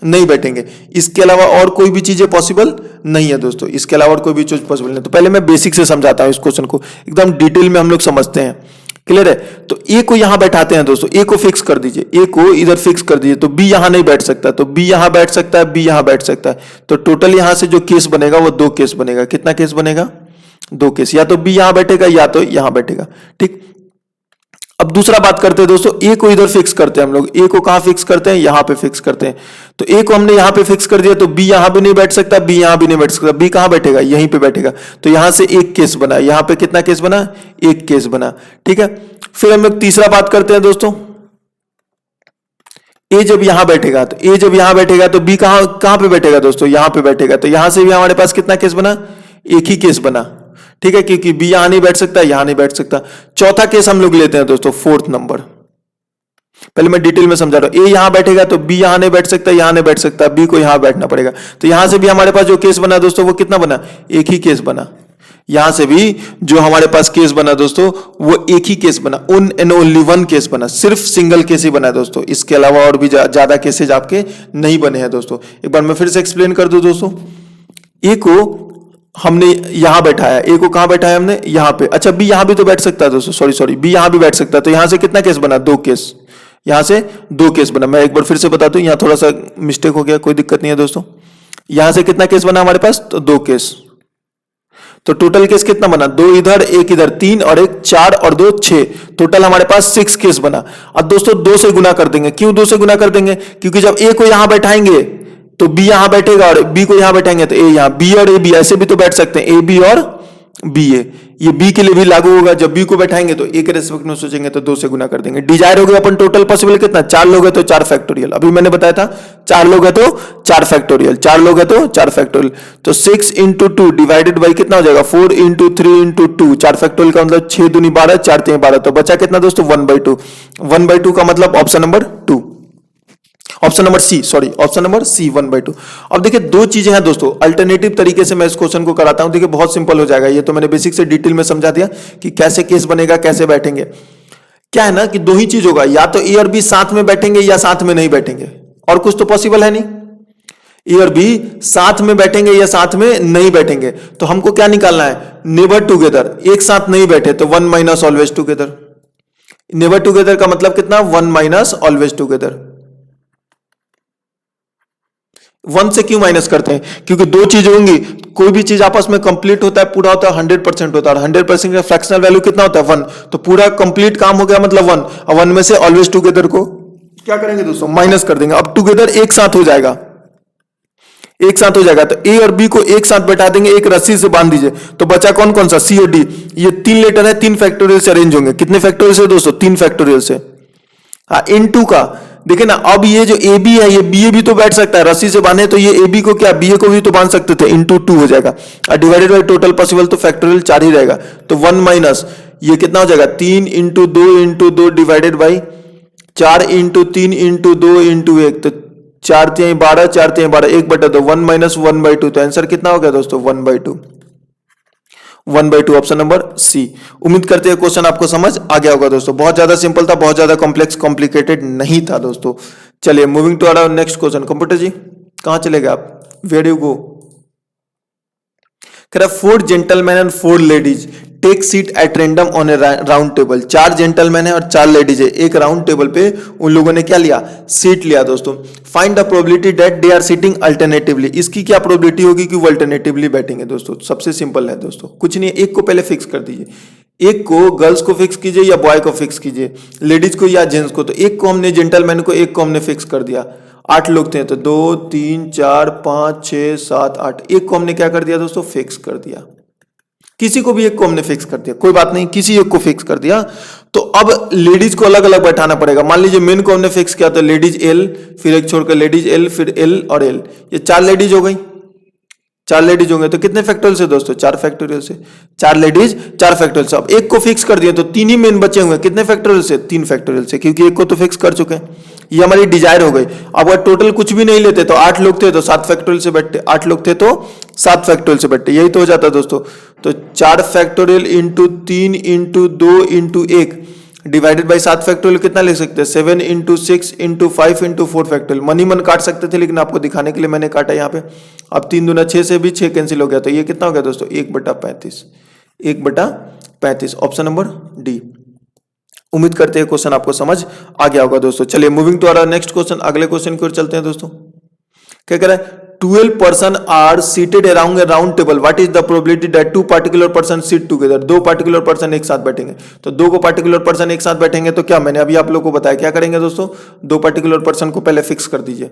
नहीं बैठेंगे, इसके अलावा और कोई भी चीजें पॉसिबल नहीं है दोस्तों, इसके अलावा और कोई भी चीज पॉसिबल नहीं। तो पहले मैं बेसिक से समझाता हूं इस क्वेश्चन को, एकदम डिटेल में हम लोग समझते हैं, क्लियर है। तो ए को यहां बैठाते हैं दोस्तों, ए को फिक्स कर दीजिए, ए को इधर फिक्स कर दीजिए, तो बी यहां नहीं बैठ सकता, तो बी यहां बैठ सकता है, बी यहां बैठ सकता है। तो टोटल यहां से जो केस बनेगा वो 2 केस बनेगा। कितना केस बनेगा, 2 केस, या तो बी यहां बैठेगा या तो यहां बैठेगा, ठीक। अब दूसरा बात करते हैं दोस्तों, ए को इधर फिक्स करते हैं हम लोग। ए को कहां फिक्स करते हैं? यहां पे फिक्स करते हैं। तो ए को हमने यहां पे फिक्स कर दिया, तो बी यहां भी नहीं बैठ सकता, बी यहां भी नहीं बैठ सकता। बी कहां बैठेगा? यहीं पे बैठेगा। तो यहां से एक केस बना, यहां पे कितना केस बना? एक केस बना। ठीक है, फिर हम लोग तीसरा बात करते हैं दोस्तों, ए जब यहां बैठेगा, तो ए जब यहां बैठेगा तो बी कहां कहां पे बैठेगा दोस्तों? यहां पे बैठेगा। तो यहां से भी हमारे पास कितना केस बना? एक ही केस बना। ठीक है, क्योंकि बी यहां नहीं बैठ सकता, यहां नहीं बैठ सकता। चौथा केस हम लोग लेते हैं दोस्तों, फोर्थ नंबर। पहले मैं डिटेल में समझा रहा हूं। ए यहां बैठेगा तो बी यहां नहीं बैठ सकता, यहां नहीं बैठ सकता, बी को यहां बैठना पड़ेगा। तो यहां से भी हमारे पास जो केस बना दोस्तों, वो कितना बना? एक ही केस बना। यहां से भी जो हमारे पास केस बना दोस्तों, वो एक ही केस बना, own and only one case बना, सिर्फ सिंगल केस ही बना है दोस्तों। इसके अलावा और भी ज्यादा केसेज आपके नहीं बने हैं दोस्तों। एक बार मैं फिर से एक्सप्लेन कर दूं दोस्तों, ए को हमने यहां बैठाया, ए को कहां बैठाया हमने? यहां पे। अच्छा, बी यहां भी तो बैठ सकता है दोस्तों, सॉरी, बी यहां भी बैठ सकता है। तो यहां से कितना केस बना? दो केस। यहां से दो केस बना। मैं एक बार फिर से बता दूं, यहां थोड़ा सा मिस्टेक हो गया, कोई दिक्कत नहीं है दोस्तों। यहां से कितना केस बना हमारे पास? तो दो केस। तो टोटल केस कितना बना? दो इधर, एक इधर, तीन और एक चार और दो छह। टोटल हमारे पास 6 केस बना। अब दोस्तों दो से गुना कर देंगे। क्यों दो से गुना कर देंगे? क्योंकि जब ए को यहां बैठाएंगे तो बी यहां बैठेगा, और बी को यहां बैठाएंगे तो ए यहां। बी और ए बी ऐसे भी तो बैठ सकते हैं, ए बी और बी ए। ये बी के लिए भी लागू होगा। जब बी को बैठाएंगे तो ए के रेस्पेक्ट में सोचेंगे तो दो से गुना कर देंगे। डिजायर हो गया अपन टोटल पॉसिबल कितना? 4 लोग हैं तो 4 फैक्टोरियल। अभी मैंने बताया था 4 लोग हैं तो 4 फैक्टोरियल, 4 लोग हैं तो 4 फैक्टोरियल। तो 6 इंटू 2 डिवाइडेड बाई कितना हो जाएगा? 4 इंटू 3 इंटू 2। 4 फैक्टोरियल का मतलब 6 दूनी 12, 4 3 12। तो बचा कितना दोस्तों? 1/2। 1/2 का मतलब option number 2, option number C, sorry option number C 1/2। अब देखिए दो चीजें हैं दोस्तों, अल्टरनेटिव तरीके से मैं इस क्वेश्चन को कराता हूं। देखिए बहुत सिंपल हो जाएगा। ये तो मैंने बेसिक से डिटेल में समझा दिया कि कैसे केस बनेगा, कैसे बैठेंगे। क्या है ना कि दो ही चीज होगा, या तो ए और बी साथ में बैठेंगे या साथ में नहीं बैठेंगे, और कुछ तो पॉसिबल है नहीं। ए और बी साथ में बैठेंगे या साथ में नहीं बैठेंगे। तो हमको क्या निकालना है? Never together. एक साथ नहीं बैठे तो 1 minus always together. Never together का मतलब कितना? 1 माइनस ऑलवेज टुगेदर। 1 से क्यों माइनस करते हैं? क्योंकि दो चीज होंगी, कोई भी चीज आपस में कंप्लीट होता है, पूरा होता है 100% होता है। 100% का फ्रैक्शनल वैल्यू कितना होता है? 1। तो पूरा कंप्लीट काम हो गया मतलब 1। अब 1 में से ऑलवेज टुगेदर को क्या करेंगे दोस्तों? माइनस कर देंगे। अब टुगेदर एक साथ हो जाएगा, एक साथ हो जाएगा। तो ए और बी को एक साथ बैठा देंगे, एक रस्सी से बांध दीजिए। तो बचा कौन कौन सा? सी और डी। ये 3 लेटर है, 3 फैक्टोरियल से अरेंज होंगे। कितने फैक्टोरियल से दोस्तों? 3 फैक्टोरियल से। हाँ, इन टू का देखिए ना। अब ये जो ए बी है, ये बी ए भी तो बैठ सकता है, रस्सी से बांधे तो ये ए बी को क्या, बी ए को भी तो बांध सकते थे। इंटू 2 हो जाएगा, और डिवाइडेड बाई टोटल पॉसिबल तो फैक्टोरियल 4 ही रहेगा। तो 1 माइनस ये कितना हो जाएगा? 3 into 2 divided by 4 into 3 into 2 into 1। तो 4 3 12, 4 3 12, 1/2। 1 माइनस 1/2। तो आंसर कितना हो गया दोस्तों? 1/2। 1/2 ऑप्शन नंबर सी। उम्मीद करते हैं क्वेश्चन आपको समझ आ गया होगा दोस्तों। बहुत ज्यादा सिंपल था, बहुत ज्यादा कॉम्प्लेक्स कॉम्प्लिकेटेड नहीं था दोस्तों। चलिए moving to our next question. Computer ji कहां चले गए आप? Where you go? कह रहा 4 gentleman and 4 ladies take seat at random on a round table. 4 gentleman है और 4 लेडीज है। एक राउंड टेबल पे उन लोगों ने क्या लिया? सीट लिया दोस्तों। Find the probability that they are sitting alternatively. इसकी क्या प्रोबेबिलिटी होगी कि वो अल्टरनेटिवली बैठेंगे दोस्तों? सबसे सिंपल है दोस्तों, कुछ नहीं है। एक को पहले फिक्स कर दीजिए। एक को गर्ल्स को फिक्स कीजिए या बॉय को फिक्स कीजिए, लेडीज को या जेंट्स को। तो एक को हमने जेंटलमैन को, एक को हमने फिक्स कर दिया। 8 लोग थे तो 2 3 4 5 6 7 8। एक को हमने क्या कर दिया दोस्तों? फिक्स कर दिया। किसी को भी एक को हमने फिक्स कर दिया, कोई बात नहीं, किसी एक को फिक्स कर दिया। तो अब लेडीज को अलग अलग बैठाना पड़ेगा। मान लीजिए मेन को हमने फिक्स किया तो लेडीज एल, फिर एक छोड़कर लेडीज एल, फिर एल और एल। ये 4 लेडीज हो गई। 4 लेडीज होंगे तो कितने फैक्टोरियल से दोस्तों? 4 फैक्टोरियल से। 4 लेडीज 4 फैक्टोरियल से। अब एक को फिक्स कर दिया तो 3 ही मेन बचे हुए। कितने फैक्टोरियल से? 3 फैक्टोरियल से, क्योंकि एक को तो फिक्स कर चुके हैं। ये हमारी डिजायर हो गई। अब अगर टोटल कुछ भी नहीं लेते तो 8 लोग थे तो 7 फैक्टोरियल से बैठते, 8 लोग थे तो 7 फैक्टोरियल से बैठते। यही तो हो जाता है दोस्तों। तो 4 factorial into 3 into 2 into 1 divided by 7 factorial कितना लिख सकते हैं? 7 इंटू 6 इंटू 5 इंटू 4 फैक्टोरियल। मन ही मन काट सकते थे, लेकिन आपको दिखाने के लिए मैंने काटा यहाँ पे। अब 3 दूना 6 से भी 6 कैंसिल हो गया। तो ये कितना हो गया दोस्तों? 1/35। 1/35 ऑप्शन नंबर डी। उम्मीद करते हैं क्वेश्चन आपको समझ आ गया होगा दोस्तों। चलिए moving to our next question. अगले क्वेश्चन की ओर चलते हैं दोस्तों। क्या कह रहा है? 12 person are seated around a round table, what is the probability that two particular person sit together? दो particular person एक साथ बैठेंगे, तो दो को particular person एक साथ बैठेंगे तो क्या, मैंने अभी आप लोगों को बताया क्या करेंगे दोस्तों, दो particular person को पहले फिक्स कर दीजिए।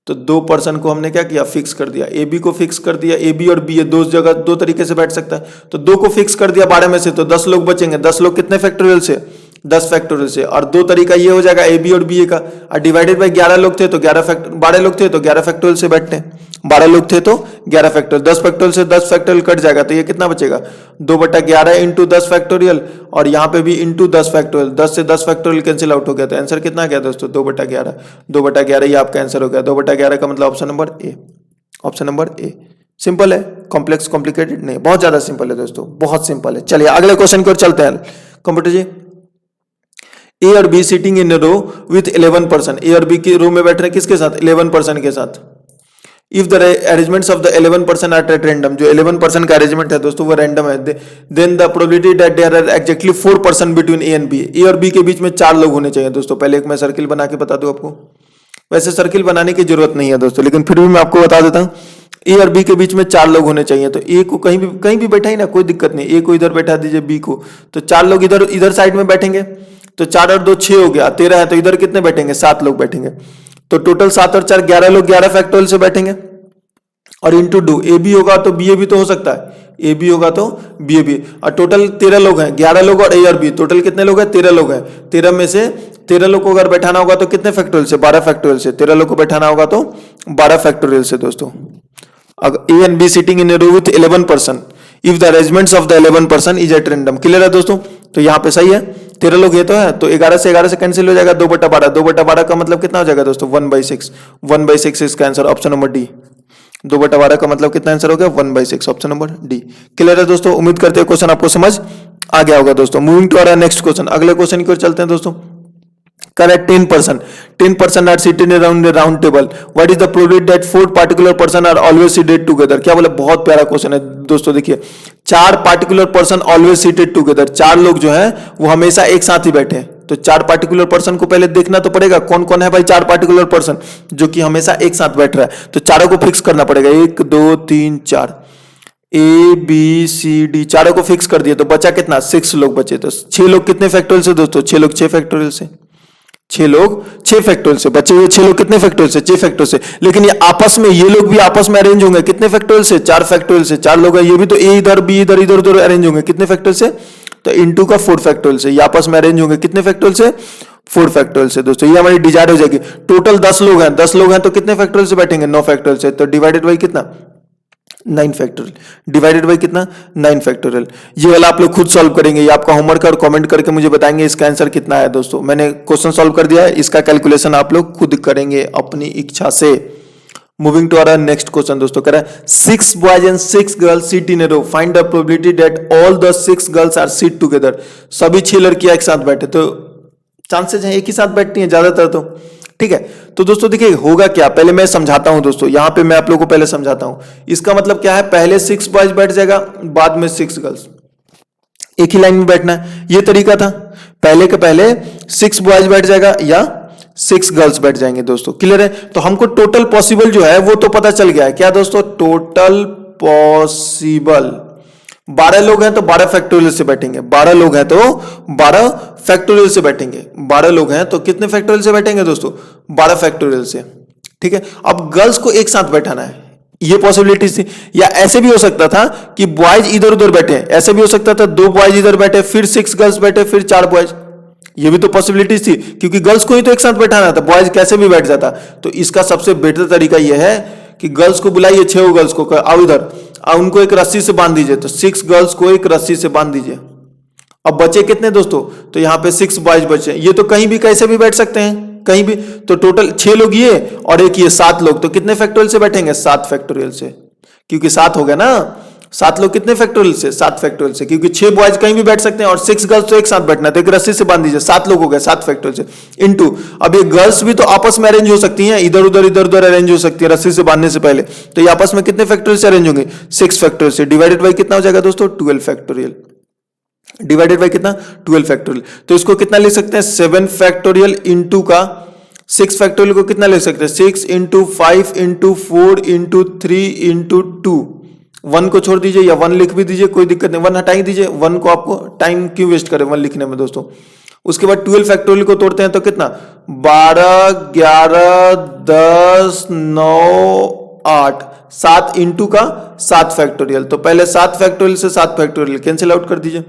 तो दो पर्सन को हमने क्या किया, फिक्स कर दिया। ए बी को फिक्स कर दिया, ए बी और बी ये दो जगह दो तरीके से बैठ सकता है, तो दो को फिक्स कर दिया 12 में से, तो 10 लोग बचेंगे। 10 लोग कितने फैक्टोरियल से, 10 फैक्टोरियल से। और दो तरीका ये हो जाएगा ए बी और बी ए का, और डिवाइडेड बाई 11 लोग थे तो 12 लोग थे तो 11 फैक्टोरियल से बैठते हैं, 12 लोग थे तो 11 फैक्टोरियल, 10 फैक्टोरियल से 10 फैक्टोरियल कट जाएगा, तो ये कितना बचेगा, 2/11 इंटू 10 फैक्टोरियल, और यहाँ पे भी इंटू 10 फैक्टोरियल, 10 से 10 फैक्टोरियल कैंसिल आउट हो गया, तो आंसर कितना गया दोस्तों, 2/11। 2/11 ये आपका आंसर हो गया। 2/11 का मतलब option number A, option number A. Simple है, कॉम्प्लेक्स कॉम्प्लिकेटेड नहीं, बहुत ज्यादा सिंपल है दोस्तों, बहुत सिंपल है। चलिए अगले क्वेश्चन की ओर चलते हैं। कंप्यूटर जी, ए और B sitting in row with 11 person, A और बी के रो में बैठ रहे हैं किसके साथ, 11 पर्सन के साथ। If the arrangements of the 11 person are at random, जो 11 पर्सन का अरेंजमेंट है दोस्तों वो रैंडम है, then the probability that there are exactly 4 person between A and B, A और बी के बीच में 4 लोग होने चाहिए दोस्तों। पहले एक मैं सर्किल बना के बता दूं आपको, वैसे सर्किल बनाने की जरूरत नहीं है दोस्तों, लेकिन फिर भी मैं आपको बता देता हूं, ए और बी के बीच में 4 लोग होने चाहिए। तो ए को कहीं भी बैठा ही ना, कोई दिक्कत नहीं, ए को इधर बैठा दीजिए, बी को, तो 4 लोग इधर साइड में बैठेंगे, तो 4 और 2 6 हो गया, 13 है, तो इधर कितने बैठेंगे, 7 लोग बैठेंगे, तो टोटल 7 और 4 11 लोग 11 फैक्टोरियल से बैठेंगे। और इंटू डू, ए बी होगा तो बी ए भी तो हो सकता है, ए बी होगा तो बी ए भी, और टोटल 13 लोग हैं, 11 लोग और ए और बी, टोटल कितने लोग हैं, 13 लोग हैं। 13 में से 13 लोग को अगर बैठाना होगा तो कितने फैक्टोरियल से, 12 फैक्टोरियल से। 13 लोग को बैठाना होगा तो 12 फैक्टोरियल से दोस्तों। अगर A and B sitting in a row with 11 person, if the arrangements of the 11 person is at random, clear है दोस्तों। तो यहाँ पे सही है, 13 लोग ये तो है, तो 11 से कैंसिल हो जाएगा, 2/12, 2/12 का मतलब कितना हो जाएगा दोस्तों, 1/6, 1/6 इसका आंसर, ऑप्शन नंबर डी। 2/12 का मतलब कितना आंसर हो गया, 1/6, ऑप्शन नंबर डी। क्लियर है दोस्तों, उम्मीद करते हैं क्वेश्चन आपको समझ आ गया होगा दोस्तों। Moving to our next question, अगले क्वेश्चन की ओर चलते हैं दोस्तों। Correct, 10 person are seated around a round table. What is the probability that 4 particular person are always seated together? क्या बोले, बहुत प्यारा क्वेश्चन है दोस्तों। देखिए, 4 particular person always seated together, 4 लोग जो हैं वो हमेशा एक साथ ही बैठे हैं। तो 4 particular person को पहले देखना तो पड़ेगा, कौन कौन है भाई 4 particular person जो कि हमेशा एक साथ बैठ रहा है, तो चारों को फिक्स करना पड़ेगा, 1 2 3 4, ए बी सी डी, चारों को फिक्स कर दिए तो बचा कितना, 6 लोग बचे। तो 6 लोग कितने फैक्टोरियल से दोस्तों, 6 लोग 6 फैक्टोरियल से, 6 लोग 6 फैक्टोरियल से बचे हुए, 6 लोग कितने फैक्टोरियल से, 6 फैक्टोरियल से। लेकिन ये आपस में, ये लोग भी आपस में अरेंज होंगे कितने फैक्टोरियल से, 4 फैक्टोरियल से। 4 लोग हैं, ये भी तो ए इधर बी इधर इधर उधर अरेंज होंगे कितने फैक्टोरियल से, तो इनटू का 4 फैक्टोरियल से, ये आपस में अरेंज होंगे कितने फैक्टोरियल से, 4 फैक्टोरियल से दोस्तों। ये हमारी डिजाइड हो जाएगी। टोटल 10 लोग हैं, 10 लोग हैं तो कितने फैक्टोरियल से बैठेंगे, 9 फैक्टोरियल से, तो डिवाइडेड बाई कितना, 9 फैक्टोरियल, डिवाइडेड बाई कितना, 9 फैक्टोरियल। ये वाला आप लोग खुद सॉल्व करेंगे, ये आपका होमवर्क है, और कमेंट करके मुझे बताएंगे इसका आंसर कितना है दोस्तों। मैंने क्वेश्चन सॉल्व कर दिया है, इसका कैलकुलेशन आप लोग खुद करेंगे अपनी इच्छा से। Moving to our next question दोस्तों, कह रहा है 6 boys and 6 girls sit in a row, find the probability that all the 6 girls are sit together. सभी 6 लड़कियां एक साथ बैठे, तो चांसेस हैं एक ही साथ बैठती हैं ज्यादातर, तो ठीक है। तो दोस्तों देखिए होगा क्या, पहले मैं समझाता हूं दोस्तों, यहां पे मैं आप लोगों को पहले समझाता हूं। इसका मतलब क्या है, पहले 6 बॉयज बैठ जाएगा, बाद में 6 गर्ल्स, एक ही लाइन में बैठना है, ये तरीका था। पहले के पहले 6 बॉयज बैठ जाएगा या 6 गर्ल्स बैठ जाएंगे दोस्तों, क्लियर है। तो हमको टोटल पॉसिबल जो है वो तो पता चल गया है, क्या दोस्तों, टोटल पॉसिबल 12 लोग हैं तो 12 फैक्टोरियल से बैठेंगे, 12 लोग हैं तो 12 फैक्टोरियल से बैठेंगे, 12 लोग हैं तो कितने फैक्टोरियल से बैठेंगे दोस्तों, 12 फैक्टोरियल से, ठीक है। अब गर्ल्स को एक साथ बैठाना है, ये पॉसिबिलिटी थी। या ऐसे भी हो सकता था कि बॉयज इधर उधर बैठे, ऐसे भी हो सकता था 2 बॉयज इधर बैठे, फिर 6 गर्ल्स बैठे, फिर 4 बॉयज, ये भी तो पॉसिबिलिटीज थी, क्योंकि गर्ल्स को ही तो एक साथ बैठाना था, बॉयज कैसे भी बैठ जाता। तो इसका सबसे बेटर तरीका यह है कि गर्ल्स को बुलाइए, 6 गर्ल्स को, आओ इधर, उनको एक रस्सी से बांध दीजिए, तो 6 गर्ल्स को एक रस्सी से बांध दीजिए। अब बचे कितने दोस्तों, तो यहाँ पे 6 बॉयज बचे, ये तो कहीं भी कैसे भी बैठ सकते हैं, कहीं भी। तो टोटल 6 लोग ये और एक ये 7 लोग, तो कितने फैक्टोरियल से बैठेंगे, 7 फैक्टोरियल से, क्योंकि 7 हो गया ना, 7 लोग कितने फैक्टोरियल से, 7 फैक्टोरियल से, क्योंकि 6 बॉयज कहीं भी बैठ सकते हैं और 6 गर्ल्स तो एक साथ बैठना है, तो एक रस्सी से बांध दीजिए, 7 लोग हो गए, 7 फैक्टोरियल से, इनटू अब ये गर्ल्स भी तो आपस में अरेंज हो सकती हैं, इधर उधर अरेंज हो सकती है रस्सी से बांधने से पहले, तो ये आपस में कितने फैक्टोरियल से अरेंज होंगे, 6 फैक्टोरियल से, डिवाइडेड बाई कितना हो जाएगा दोस्तों, 12 फैक्टोरियल, डिवाइडेड बाई कितना, 12 फैक्टोरियल। तो इसको कितना लिख सकते हैं, 7 फैक्टोरियल इंटू का 6 फैक्टोरियल को कितना लिख सकते हैं, 6 इंटू 5 इंटू 4 इंटू 3 इंटू 2। 1 को छोड़ दीजिए या 1 लिख भी दीजिए, कोई दिक्कत नहीं, 1 हटा ही दीजिए, 1 को आपको टाइम क्यों वेस्ट करें 1 लिखने में दोस्तों। उसके बाद 12 फैक्टोरियल को तोड़ते हैं तो कितना, 12 11 10 9 8, 7 इंटू का 7 फैक्टोरियल। तो पहले 7 फैक्टोरियल से 7 फैक्टोरियल कैंसिल आउट कर दीजिए।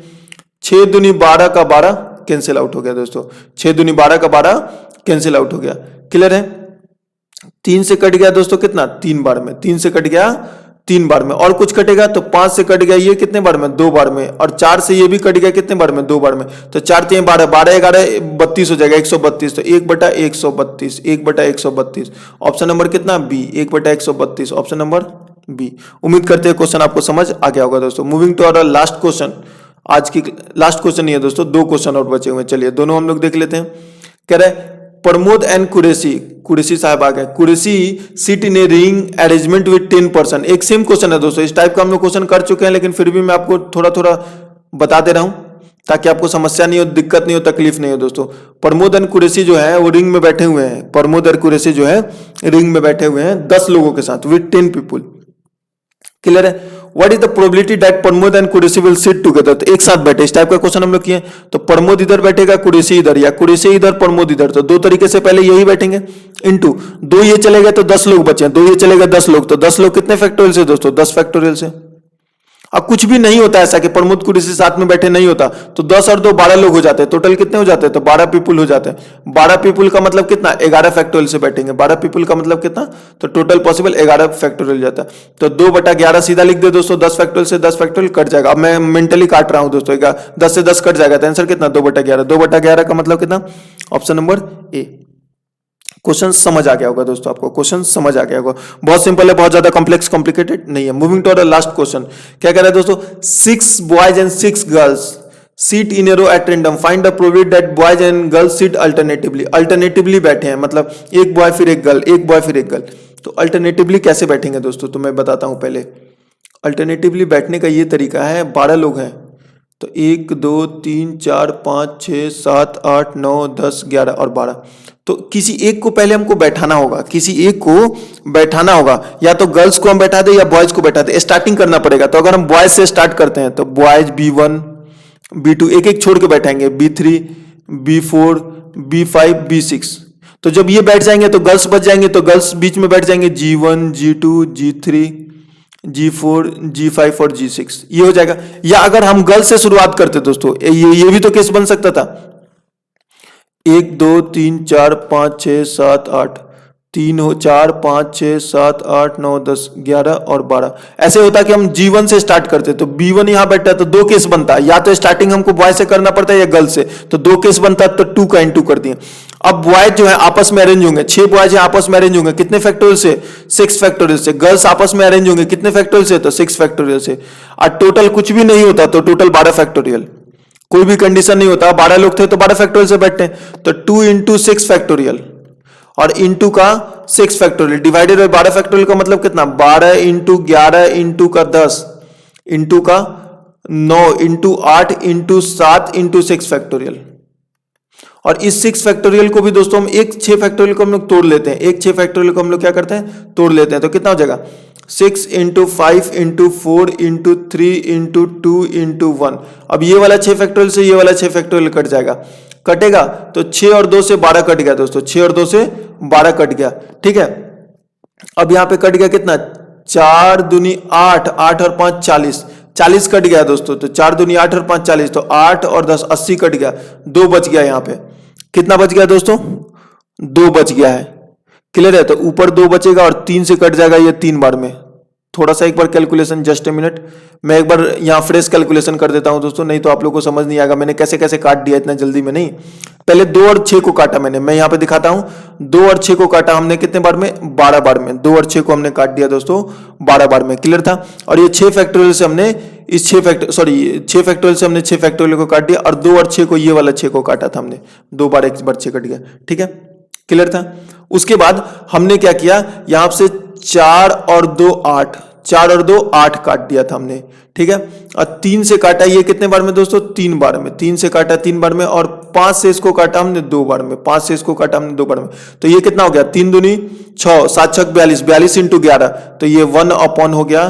6 दूनी 12 का 12 कैंसिल आउट हो गया दोस्तों, 6 दूनी 12 का 12 कैंसिल आउट हो गया। क्लियर है। 3 से कट गया दोस्तों कितना, 3 बार में, 3 से कट गया 3 बार में। और कुछ कटेगा तो 5 से कट गया ये कितने बार में, 2 बार में। और 4 से ये भी कट गया कितने बार में, 2 बार में। तो 4 3 12, 12 11 32 हो जाएगा, 132। तो 1/132, 1/132। ऑप्शन नंबर कितना, बी, 1/132, ऑप्शन नंबर बी। उम्मीद करते हैं क्वेश्चन आपको समझ आ गया होगा दोस्तों। Moving to our last question, आज की लास्ट क्वेश्चन नहीं है दोस्तों, 2 क्वेश्चन और बचे हुए, चलिए दोनों हम लोग देख लेते हैं। कह रहे प्रमोद एंड कुरैशी साहब आ गए। Qureshi seat in a ring arrangement with 10 person. एक सेम क्वेश्चन है दोस्तों, इस टाइप का हम लोग क्वेश्चन कर चुके हैं, लेकिन फिर भी मैं आपको थोड़ा थोड़ा बता दे रहा हूं ताकि आपको समस्या नहीं हो, दिक्कत नहीं हो, तकलीफ नहीं हो दोस्तों। प्रमोद एंड कुरैशी जो है वो रिंग में बैठे हुए हैं, प्रमोद और कुरैशी जो है रिंग में बैठे हुए हैं 10 लोगों के साथ, विद 10 पीपुल। क्लियर है। What is the probability that Pramod and Qureshi will sit together. तो एक साथ बैठे, इस टाइप का क्वेश्चन हम लोग किए। तो प्रमोद इधर बैठेगा, कुरैशी इधर, या कुरैशी इधर प्रमोद इधर। तो 2 तरीके से पहले यही बैठेंगे, इनटू 2 ये चले गए तो 10 लोग बचे, 2 ये चले गए 10 लोग। तो 10 लोग कितने फैक्टोरियल से दोस्तों, 10 फैक्टोरियल से। अब कुछ भी नहीं होता ऐसा कि प्रमोद कुरैशी साथ में बैठे, नहीं होता। तो 10 और 2 12 लोग हो जाते हैं, टोटल कितने हो जाते हैं, तो 12 पीपुल हो जाते हैं। 12 पीपुल का मतलब कितना, 11 फैक्टोरियल से बैठेंगे। 12 पीपुल का मतलब कितना, तो टोटल पॉसिबल 11 फैक्टोरियल जाता है। तो 2/11 सीधा लिख दे दोस्तों, 10 फैक्टोरियल से 10 फैक्टोरियल कट जाएगा। अब मैं मेंटली काट रहा हूं दोस्तों, 10 से 10 कट जाएगा, तो आंसर कितना, 2/11। 2/11 का मतलब कितना, ऑप्शन नंबर ए। क्वेश्चन समझ आ गया होगा दोस्तों, आपको क्वेश्चन समझ आ गया होगा। बहुत सिंपल है, बहुत ज्यादा कॉम्प्लेक्स कॉम्प्लिकेटेड नहीं है। Moving to the last question, क्या कह रहा है दोस्तों, 6 boys and 6 girls seat in a row at random, find the probability that boys and girls seat alternatively. Alternatively बैठे हैं, मतलब एक बॉय फिर एक गर्ल, एक बॉय फिर एक गर्ल। तो अल्टरनेटिवली कैसे बैठेंगे दोस्तों, तो मैं बताता हूं। पहले अल्टरनेटिवली बैठने का ये तरीका है, 12 लोग हैं तो 1 2 3 4 5 6 7 8 9 10 11 और 12। तो किसी एक को पहले हमको बैठाना होगा, किसी एक को बैठाना होगा, या तो गर्ल्स को हम बैठा दे या बॉयज को बैठा दे। स्टार्टिंग करना पड़ेगा। तो अगर हम बॉयज से स्टार्ट करते हैं तो बॉयज B1 B2 एक एक छोड़ के बैठाएंगे, B3 B4 B5 B6। तो जब ये बैठ जाएंगे तो गर्ल्स बच जाएंगे, तो गर्ल्स बीच में बैठ जाएंगे, G1 G2 G3 G4 G5 और G6, ये हो जाएगा। या अगर हम गर्ल्स से शुरुआत करते दोस्तों, ये भी तो केस बन सकता था। 1 2 3 4 5 6 7 8, 3 4 5 6 7 8 9 10 11 और 12। ऐसे होता कि हम G1 से स्टार्ट करते तो B1 यहां बैठता है, तो 2 केस बनता है, या तो स्टार्टिंग हमको बॉय से करना पड़ता है या गर्ल से। तो 2 केस बनता है, तो 2 का इंटू कर दिए। अब बॉयज जो है आपस में अरेंज होंगे, 6 बॉयज आपस में अरेंज होंगे, कितने फैक्टोरियल से, 6 फैक्टोरियल से। गर्ल्स आपस में अरेंज होंगे कितने फैक्टोरियल से, तो 6 फैक्टोरियल से। और टोटल कुछ भी नहीं होता तो टोटल 12 फैक्टोरियल, कोई भी कंडीशन नहीं होता। 12 लोग थे तो 12 फैक्टोरियल से बैठते हैं, तो 2 इंटू 6 फैक्टोरियल और इंटू का 6 फैक्टोरियल डिवाइडेड बाय 12 फैक्टोरियल का मतलब कितना, 12 इंटू 11 इंटू का 10 इंटू का 9 इंटू 8 इंटू 7 इंटू 6 फैक्टोरियल। और इस 6 फैक्टोरियल को भी दोस्तों हम एक 6 फैक्टोरियल को हम लोग तोड़ लेते हैं, एक 6 फैक्टोरियल को हम लोग क्या करते हैं, तोड़ लेते हैं। तो कितना हो जाएगा, 6 into 5 into 4 into 3 into 2 into 1। अब ये वाला 6 फैक्टोरियल से ये वाला 6 फैक्टोरियल कट जाएगा, कटेगा तो 6 और 2 से 12 कट गया दोस्तों, 6 और 2 से 12 कट गया। ठीक है, अब यहां पे कट गया कितना, 4 दूनी 8, 8 और 5 40, 40 कट गया दोस्तों। तो 4 दूनी 8 और 5 40, तो 8 और 10 80 कट गया, 2 बच गया। यहां पे कितना बच गया दोस्तों, 2 बच गया है। क्लियर है। तो ऊपर 2 बचेगा और 3 से कट जाएगा ये 3 बार में। थोड़ा सा एक बार कैलकुलेशन, जस्ट ए मिनट, मैं एक बार यहाँ फ्रेश कैलकुलेशन कर देता हूं दोस्तों, नहीं तो आप लोगों को समझ नहीं आएगा मैंने कैसे कैसे काट दिया इतना जल्दी में नहीं। पहले 2 और 6 को काटा मैंने, मैं यहाँ पे दिखाता हूं। 2 और 6 को काटा हमने कितने बार में, 12 बार में। 2 और 6 को हमने काट दिया दोस्तों 12 बार में। क्लियर था। और ये 6 फैक्टोरियल से हमने इस 6 फैक्टोरियल से हमने 6 फैक्टोरियल को काट दिया, और 2 और 6 को ये वाला 6 को काटा था हमने, 2 बार 1 बार 6 कट गया। ठीक है, क्लियर था। उसके बाद हमने क्या किया, यहां से 4 और 2 8, 4 और 2 8 काट दिया था हमने, ठीक है। और 3 से काटा ये कितने बार में दोस्तों, 3 बार में, 3 से काटा 3 बार में, और 5 से इसको काटा हमने 2 बार में, 5 से इसको काटा हमने 2 बार में। तो ये कितना हो गया, 3 दूनी 6, 7 छक 42, 42 इंटू 11, तो ये 1 अपॉन हो गया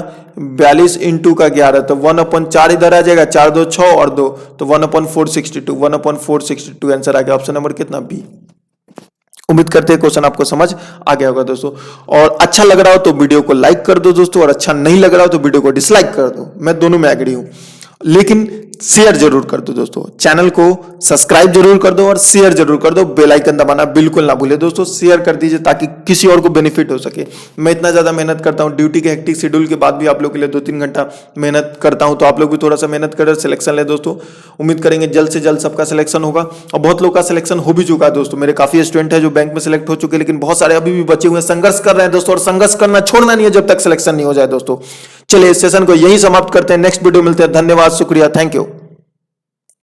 42 इंटू का 11, तो 1/4 इधर आ जाएगा, 4 2 6 और 2, तो 1/462, 1/462 आंसर आ गया। ऑप्शन नंबर कितना, बी। उम्मीद करते हैं क्वेश्चन आपको समझ आ गया होगा दोस्तों। और अच्छा लग रहा हो तो वीडियो को लाइक कर दो दोस्तों, और अच्छा नहीं लग रहा हो तो वीडियो को डिसलाइक कर दो, मैं दोनों में एग्री हूं, लेकिन शेयर जरूर कर दो दोस्तों। चैनल को सब्सक्राइब जरूर कर दो और शेयर जरूर कर दो, बेल आइकन दबाना बिल्कुल ना भूले दोस्तों। शेयर कर दीजिए ताकि किसी और को बेनिफिट हो सके। मैं इतना ज्यादा मेहनत करता हूं, ड्यूटी के हेक्टिक शेड्यूल के बाद भी आप लोग के लिए 2-3 घंटा मेहनत करता हूं, तो आप लोग भी थोड़ा सा मेहनत कर सिलेक्शन ले दोस्तों। उम्मीद करेंगे जल्द से जल्द सबका सिलेक्शन होगा, और बहुत लोग का सिलेक्शन हो भी चुका है दोस्तों। मेरे काफी स्टूडेंट है जो बैंक में सिलेक्ट हो चुके हैं, लेकिन बहुत सारे अभी भी बचे हुए संघर्ष कर रहे हैं दोस्तों, और संघर्ष करना छोड़ना नहीं है जब तक सिलेक्शन नहीं हो जाए दोस्तों। चलिए इस सेशन को यही समाप्त करते हैं, नेक्स्ट वीडियो मिलते हैं। धन्यवाद, शुक्रिया, थैंक यू।